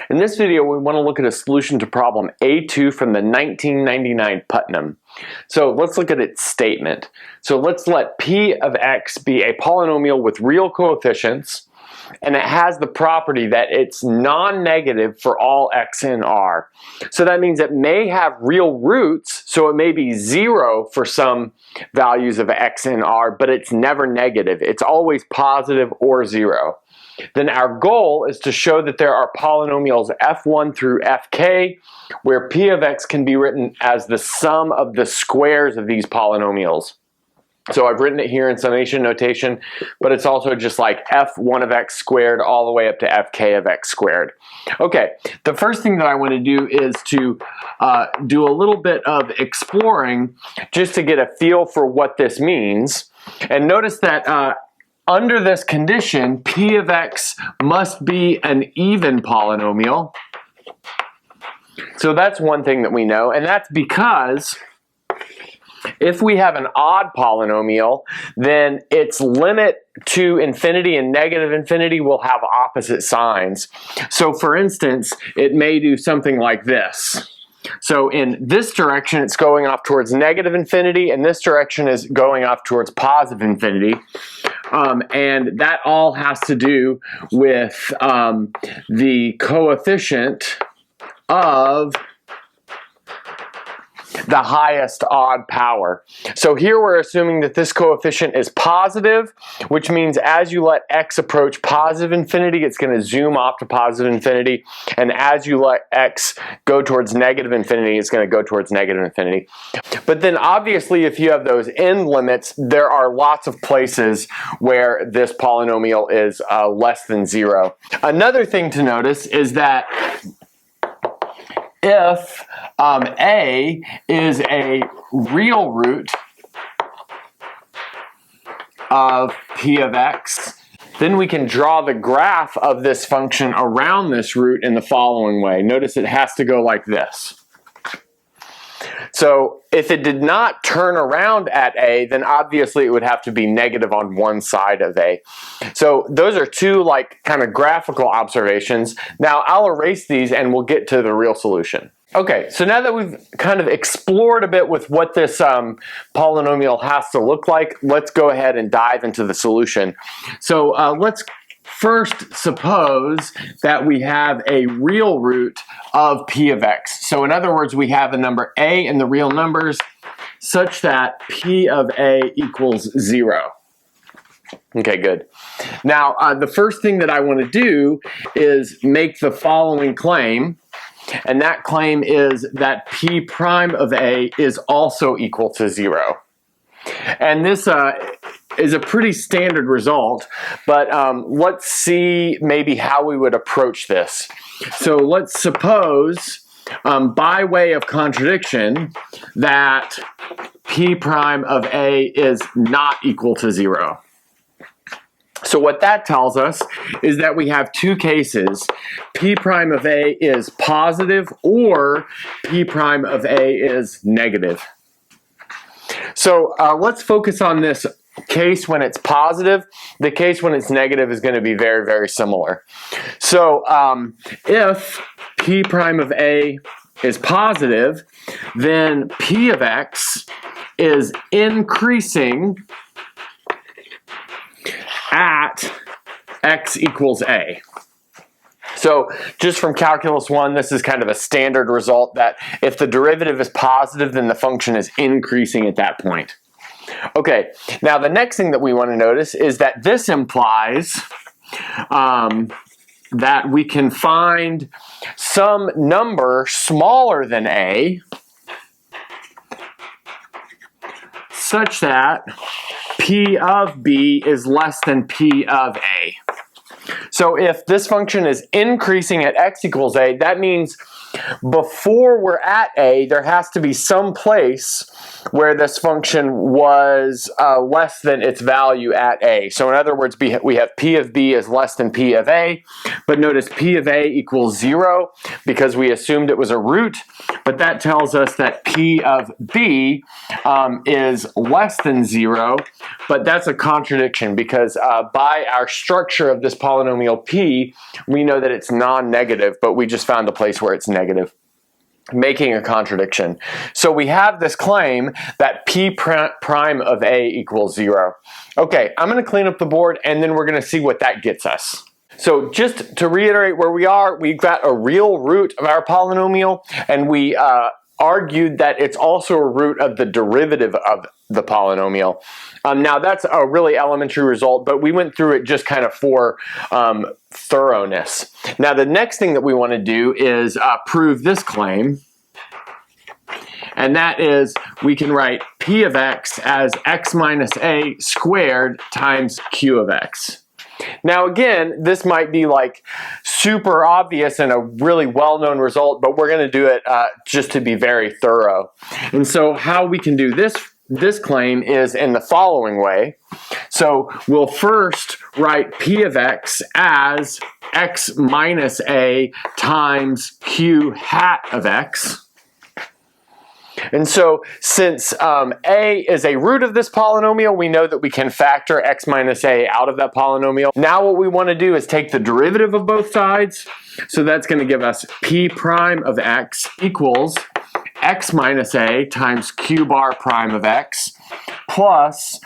In this video, we want to look at a solution to problem A2 from the 1999 Putnam. So let's look at its statement. So let's let P of x be a polynomial with real coefficients, and it has the property that it's non-negative for all x in R. So that means it may have real roots, so it may be 0 for some values of x in R, but it's never negative. It's always positive or 0. Then our goal is to show that there are polynomials f1 through fk, where p of x can be written as the sum of the squares of these polynomials. So I've written it here in summation notation, but it's also just like f1 of x squared all the way up to fk of x squared. Okay, the first thing that I want to do is to do a little bit of exploring just to get a feel for what this means. And notice that under this condition, p of x must be an even polynomial. So that's one thing that we know, and that's because if we have an odd polynomial, then its limit to infinity and negative infinity will have opposite signs. So for instance, it may do something like this. So in this direction, it's going off towards negative infinity, and this direction is going off towards positive infinity. And that all has to do with the coefficient of the highest odd power. So here we're assuming that this coefficient is positive, which means as you let x approach positive infinity, it's going to zoom off to positive infinity. And as you let x go towards negative infinity, it's going to go towards negative infinity. But then obviously if you have those end limits, there are lots of places where this polynomial is less than 0. Another thing to notice is that if a is a real root of p of x, then we can draw the graph of this function around this root in the following way. Notice it has to go like this. So if it did not turn around at a, then obviously it would have to be negative on one side of a. So those are two like kind of graphical observations. Now I'll erase these and we'll get to the real solution. Okay, so now that we've kind of explored a bit with what this polynomial has to look like, let's go ahead and dive into the solution. So let's first suppose that we have a real root of p of x. So in other words, we have a number a in the real numbers such that p of a equals 0. Okay, good. Now, the first thing that I want to do is make the following claim. And that claim is that p prime of a is also equal to 0. And this is a pretty standard result, but let's see maybe how we would approach this. So let's suppose, by way of contradiction, that p prime of a is not equal to 0. So what that tells us is that we have two cases. P prime of a is positive or p prime of a is negative. So let's focus on this case when it's positive. The case when it's negative is going to be very, very similar. So if p prime of a is positive, then p of x is increasing at x equals a. So just from calculus 1, this is kind of a standard result that if the derivative is positive, then the function is increasing at that point. Okay, now the next thing that we want to notice is that this implies that we can find some number smaller than a such that p of b is less than p of a. So if this function is increasing at x equals a, that means before we're at a, there has to be some place where this function was less than its value at a. So in other words, we have p of b is less than p of a, but notice p of a equals 0 because we assumed it was a root, but that tells us that p of b is less than 0, but that's a contradiction because by our structure of this polynomial polynomial p, we know that it's non-negative, but we just found a place where it's negative, making a contradiction. So we have this claim that p prime of a equals 0. Okay, I'm going to clean up the board and then we're going to see what that gets us. So just to reiterate where we are, we've got a real root of our polynomial, and we argued that it's also a root of the derivative of the polynomial. Now that's a really elementary result, but we went through it just kind of for thoroughness. Now the next thing that we want to do is prove this claim, and that is we can write p of x as x minus a squared times q of x. Now again, this might be like super obvious and a really well-known result, but we're going to do it just to be very thorough. And so how we can do this claim is in the following way. So we'll first write p of x as x minus a times q hat of x. And so since a is a root of this polynomial, we know that we can factor x minus a out of that polynomial. Now what we want to do is take the derivative of both sides. So that's going to give us p prime of x equals x minus a times q bar prime of x plus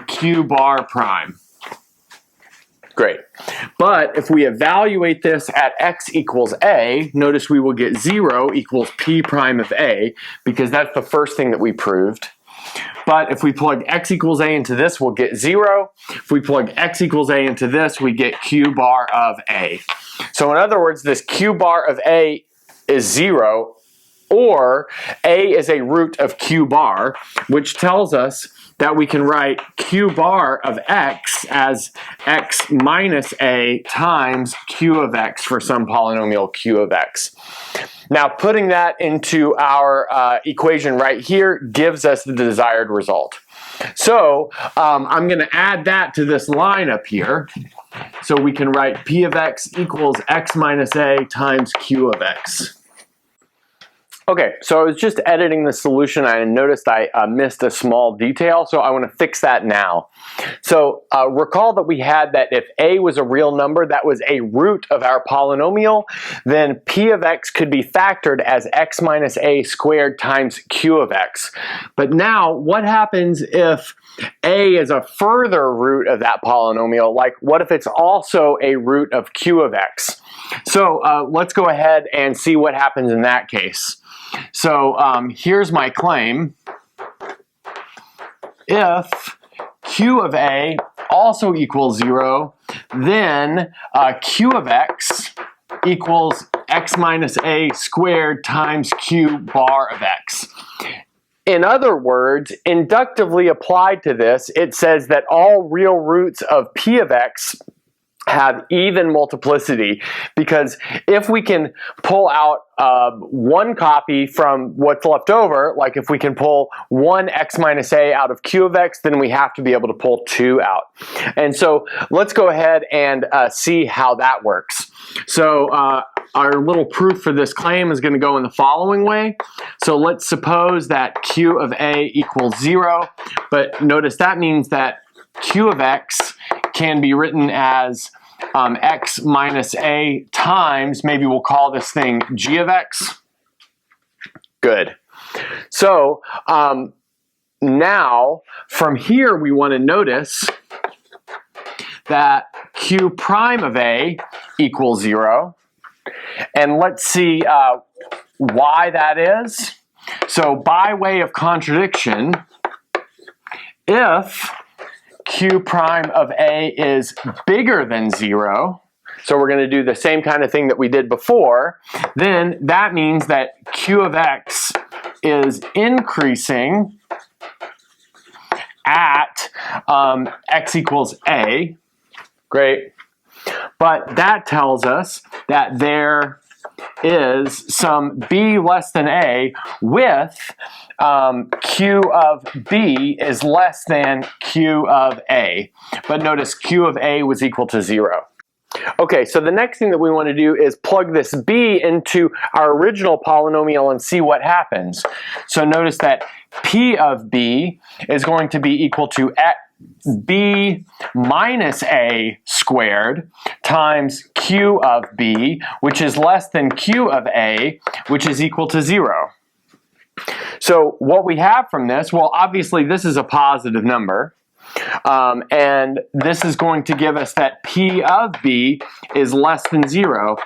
q bar prime. Great. But if we evaluate this at x equals a, notice we will get 0 equals p prime of a, because that's the first thing that we proved. But if we plug x equals a into this, we'll get 0. If we plug x equals a into this, we get q bar of a. So in other words, this q bar of a is 0, or a is a root of q bar, which tells us that we can write q bar of x as x minus a times q of x for some polynomial q of x. Now putting that into our equation right here gives us the desired result. So I'm going to add that to this line up here. So we can write p of x equals x minus a times q of x. Okay, so I was just editing the solution and I noticed I missed a small detail, so I want to fix that now. So recall that we had that if a was a real number that was a root of our polynomial, then p of x could be factored as x minus a squared times q of x. But now what happens if a is a further root of that polynomial? Like what if it's also a root of q of x? So let's go ahead and see what happens in that case. So here's my claim. If q of a also equals 0, then q of x equals x minus a squared times q bar of x. In other words, inductively applied to this, it says that all real roots of p of x have even multiplicity, because if we can pull out one copy from what's left over, like if we can pull 1 x minus a out of q of x, then we have to be able to pull 2 out. And so let's go ahead and see how that works. So our little proof for this claim is going to go in the following way. So let's suppose that q of a equals 0, but notice that means that q of x can be written as x minus a times, maybe we'll call this thing g of x. Good. So now from here we want to notice that q prime of a equals 0. And let's see why that is. So by way of contradiction, if q prime of a is bigger than 0, so we're going to do the same kind of thing that we did before, then that means that q of x is increasing at x equals a. Great. But that tells us that there is some b less than a with q of b is less than q of a. But notice q of a was equal to 0. Okay, so the next thing that we want to do is plug this b into our original polynomial and see what happens. So notice that p of b is going to be equal to b minus a squared times q of b, which is less than q of a, which is equal to 0. So what we have from this, well, obviously this is a positive number. And this is going to give us that P of B is less than 0,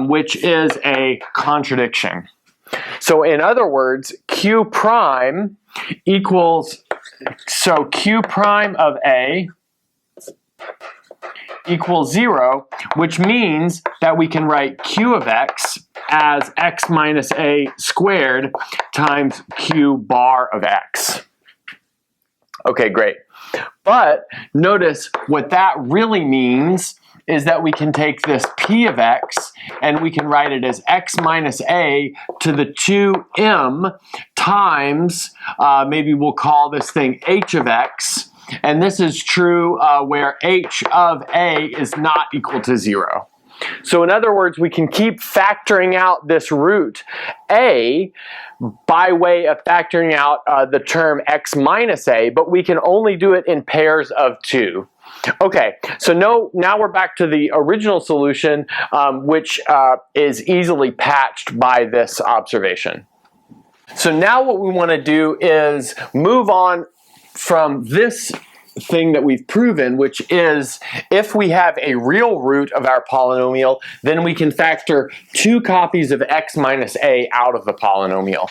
which is a contradiction. So in other words, Q prime equals, so Q prime of A equals 0, which means that we can write Q of X as X minus A squared times Q bar of X. Okay, great. But notice what that really means is that we can take this P of X and we can write it as X minus A to the 2m times, maybe we'll call this thing H of X. And this is true where H of A is not equal to 0. So in other words, we can keep factoring out this root A by way of factoring out the term X minus A, but we can only do it in pairs of 2. Okay, so now we're back to the original solution, which is easily patched by this observation. So now what we want to do is move on from this thing that we've proven, which is if we have a real root of our polynomial, then we can factor 2 copies of X minus A out of the polynomial.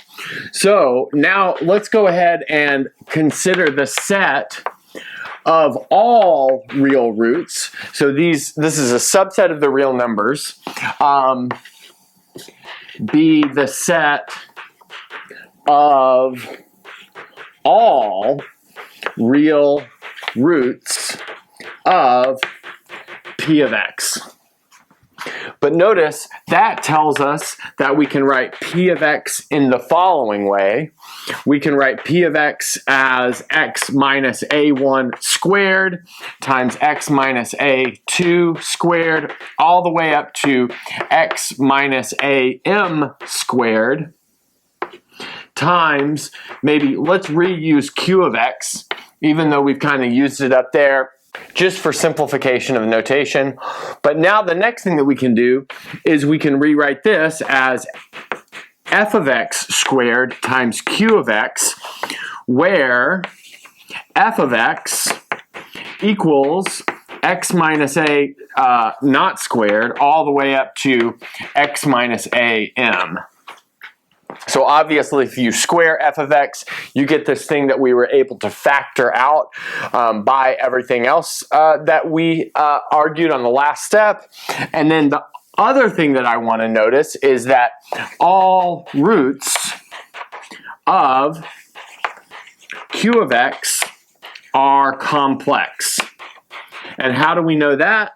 So now let's go ahead and consider the set of all real roots. So this is a subset of the real numbers. Be the set of all real roots of P of X. But notice that tells us that we can write P of X in the following way. We can write P of X as X minus A1 squared times X minus A2 squared all the way up to X minus AM squared times, maybe let's reuse Q of X, even though we've kind of used it up there just for simplification of notation. But now the next thing that we can do is we can rewrite this as f of x squared times q of x, where f of x equals x minus a not squared all the way up to x minus am. So obviously if you square f of x, you get this thing that we were able to factor out by everything else that we argued on the last step. And then the other thing that I want to notice is that all roots of q of x are complex. And how do we know that?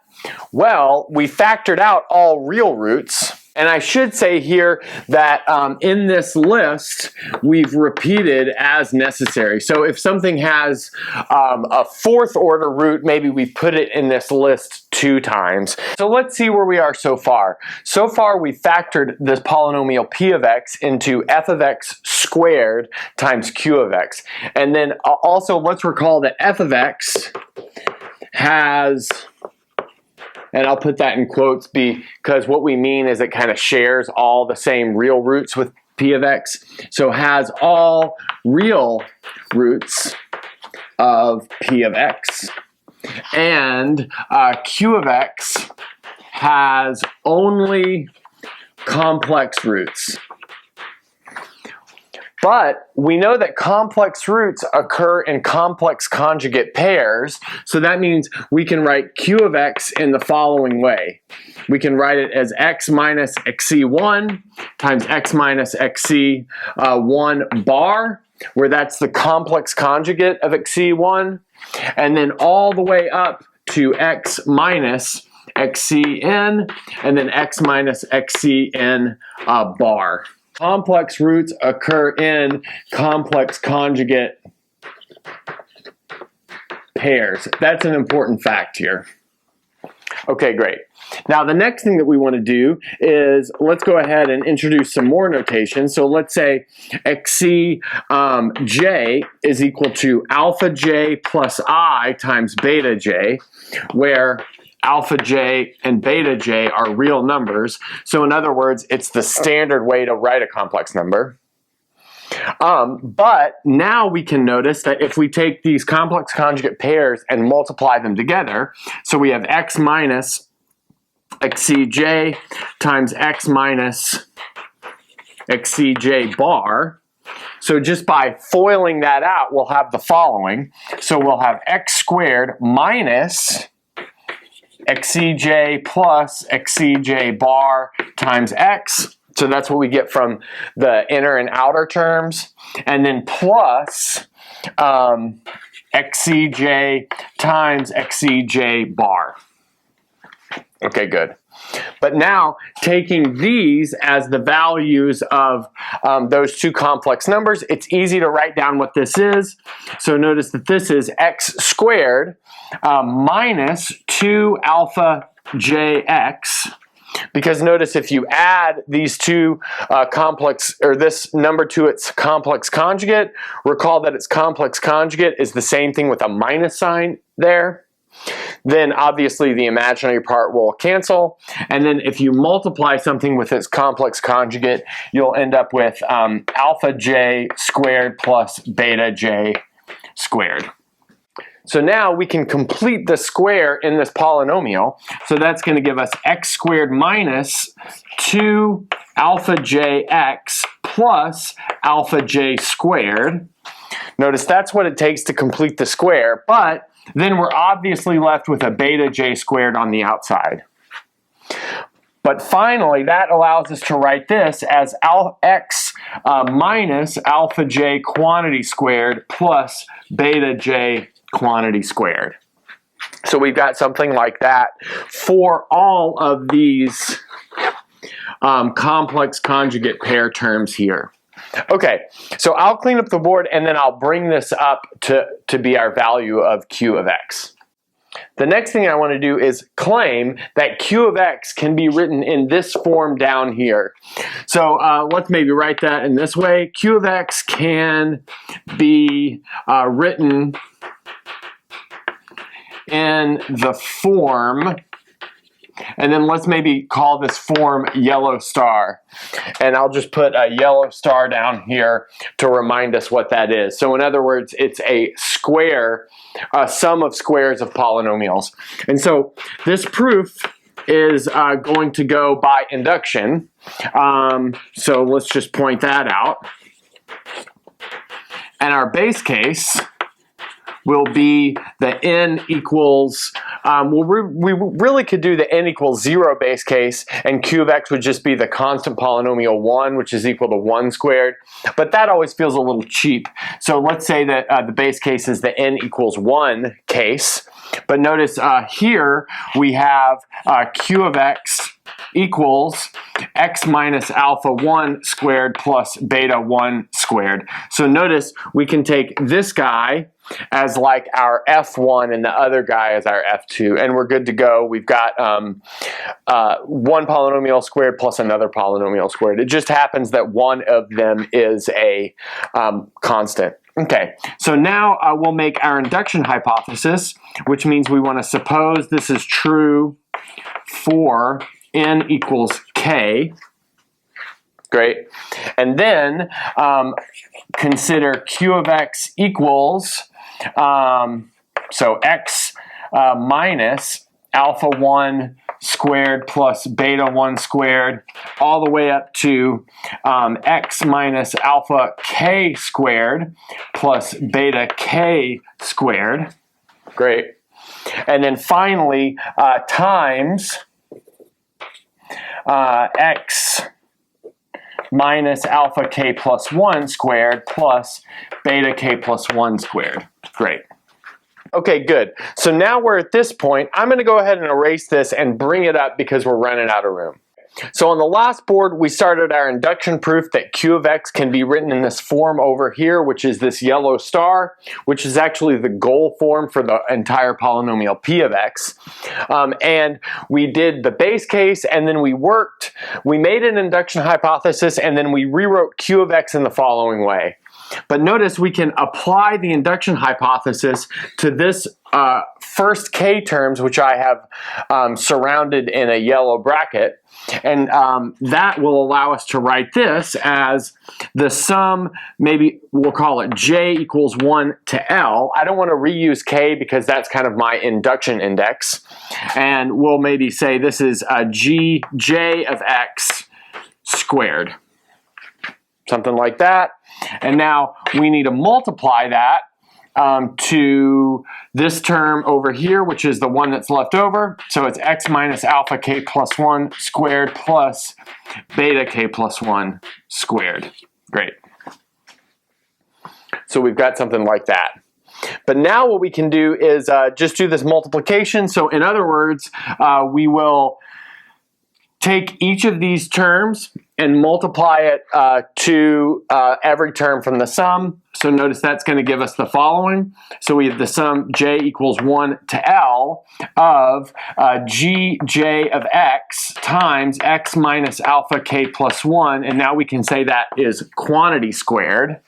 Well, we factored out all real roots. And I should say here that in this list, we've repeated as necessary. So if something has a 4th order root, maybe we put it in this list 2 times. So let's see where we are so far. So far, we factored this polynomial p of x into f of x squared times q of x. And then also let's recall that f of x has, and I'll put that in quotes because what we mean is it kind of shares all the same real roots with p of x. So has all real roots of p of x. And q of x has only complex roots. But we know that complex roots occur in complex conjugate pairs, so that means we can write q of x in the following way. We can write it as x minus xc1 times x minus xc1 bar, where that's the complex conjugate of xc1, and then all the way up to x minus xcn, and then x minus xcn bar. Complex roots occur in complex conjugate pairs. That's an important fact here. Okay, great. Now the next thing that we want to do is let's go ahead and introduce some more notation. So let's say xc j is equal to alpha j plus I times beta j, where alpha j and beta j are real numbers. So in other words, it's the standard way to write a complex number. But now we can notice that if we take these complex conjugate pairs and multiply them together, so we have x minus xcj times x minus xcj bar. So just by foiling that out, we'll have the following. So we'll have x squared minus xcj plus xcj bar times x. So that's what we get from the inner and outer terms. And then plus xcj times xcj bar. Okay, good. But now, taking these as the values of those two complex numbers, it's easy to write down what this is. So notice that this is x squared minus 2 alpha jx. Because notice if you add these two this number to its complex conjugate, recall that its complex conjugate is the same thing with a minus sign there. Then obviously the imaginary part will cancel. And then if you multiply something with its complex conjugate, you'll end up with alpha j squared plus beta j squared. So now we can complete the square in this polynomial. So that's going to give us x squared minus 2 alpha jx plus alpha j squared. Notice that's what it takes to complete the square, but then we're obviously left with a beta j squared on the outside. But finally, that allows us to write this as x minus alpha j quantity squared plus beta j quantity squared. So we've got something like that for all of these complex conjugate pair terms here. Okay, so I'll clean up the board and then I'll bring this up to be our value of q of x. The next thing I want to do is claim that q of x can be written in this form down here. So let's maybe write that in this way. Q of x can be written in the form, and then let's maybe call this form yellow star. And I'll just put a yellow star down here to remind us what that is. So in other words, it's a square, a sum of squares of polynomials. And so this proof is going to go by induction. So let's just point that out. And our base case will be the n equals, we really could do the n equals 0 base case, and q of x would just be the constant polynomial 1, which is equal to 1 squared. But that always feels a little cheap. So let's say that the base case is the n equals 1 case. But notice here we have q of x equals x minus alpha 1 squared plus beta 1 squared. So notice we can take this guy as like our f1 and the other guy as our f2, and we're good to go. We've got one polynomial squared plus another polynomial squared. It just happens that one of them is a constant. Okay, so now we'll make our induction hypothesis, which means we want to suppose this is true for n equals k. Great. And then consider q of x equals, so x minus alpha 1 squared plus beta 1 squared all the way up to x minus alpha k squared plus beta k squared. Great. And then finally times x minus alpha k plus 1 squared plus beta k plus 1 squared. Great. Okay, good. So now we're at this point. I'm going to go ahead and erase this and bring it up because we're running out of room. So on the last board, we started our induction proof that q of x can be written in this form over here, which is this yellow star, which is actually the goal form for the entire polynomial p of x. And we did the base case, and then we made an induction hypothesis, and then we rewrote q of x in the following way. But notice we can apply the induction hypothesis to this first k terms, which I have surrounded in a yellow bracket, and that will allow us to write this as the sum, maybe we'll call it j equals 1 to L. I don't want to reuse k because that's kind of my induction index, and we'll maybe say this is j of x squared. Something like that. And now we need to multiply that to this term over here, which is the one that's left over. So it's x minus alpha k plus 1 squared plus beta k plus 1 squared. Great. So we've got something like that. But now what we can do is just do this multiplication. So in other words, we will take each of these terms and multiply it to every term from the sum. So notice that's going to give us the following. So we have the sum j equals 1 to L of gj of x times x minus alpha k plus 1. And now we can say that is quantity squared.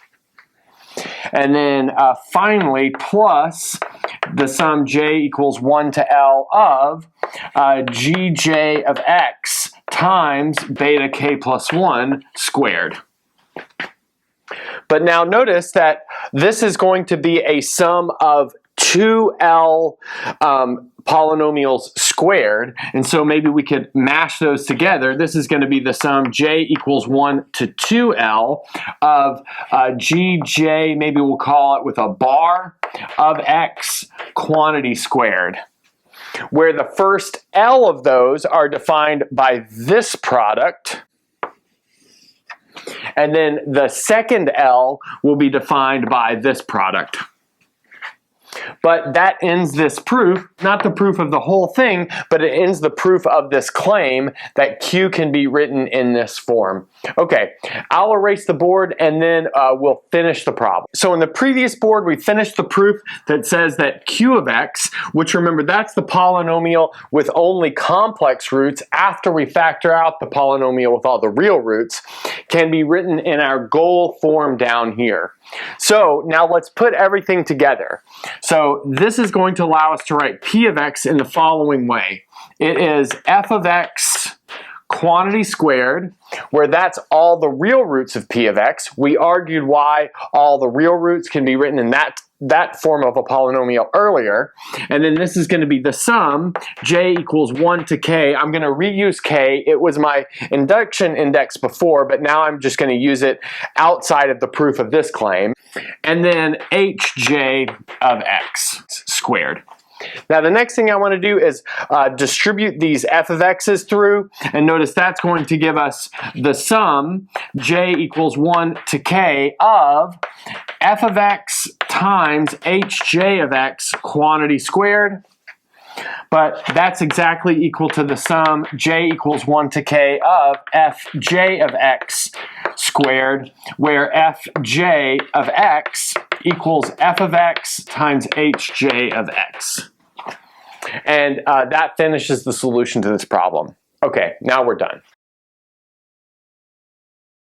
And then finally, plus the sum j equals 1 to L of gj of x times beta k plus 1 squared. But now notice that this is going to be a sum of 2L polynomials squared, and so maybe we could mash those together. This is going to be the sum j equals 1 to 2L of gj, maybe we'll call it with a bar, of x quantity squared, where the first L of those are defined by this product, and then the second L will be defined by this product. But that ends this proof, not the proof of the whole thing, but it ends the proof of this claim that Q can be written in this form. Okay, I'll erase the board and then we'll finish the problem. So in the previous board, we finished the proof that says that Q of x, which remember that's the polynomial with only complex roots after we factor out the polynomial with all the real roots, can be written in our goal form down here. So now let's put everything together. So this is going to allow us to write P of x in the following way. It is f of x quantity squared, where that's all the real roots of P of x. We argued why all the real roots can be written in that form of a polynomial earlier. And then this is going to be the sum, j equals 1 to k. I'm going to reuse k. It was my induction index before, but now I'm just going to use it outside of the proof of this claim. And then hj of x squared. Now the next thing I want to do is distribute these f of x's through, and notice that's going to give us the sum j equals 1 to k of f of x times hj of x quantity squared. But that's exactly equal to the sum j equals 1 to k of fj of x squared, where fj of x equals f of x times hj of x. And that finishes the solution to this problem. Okay, now we're done.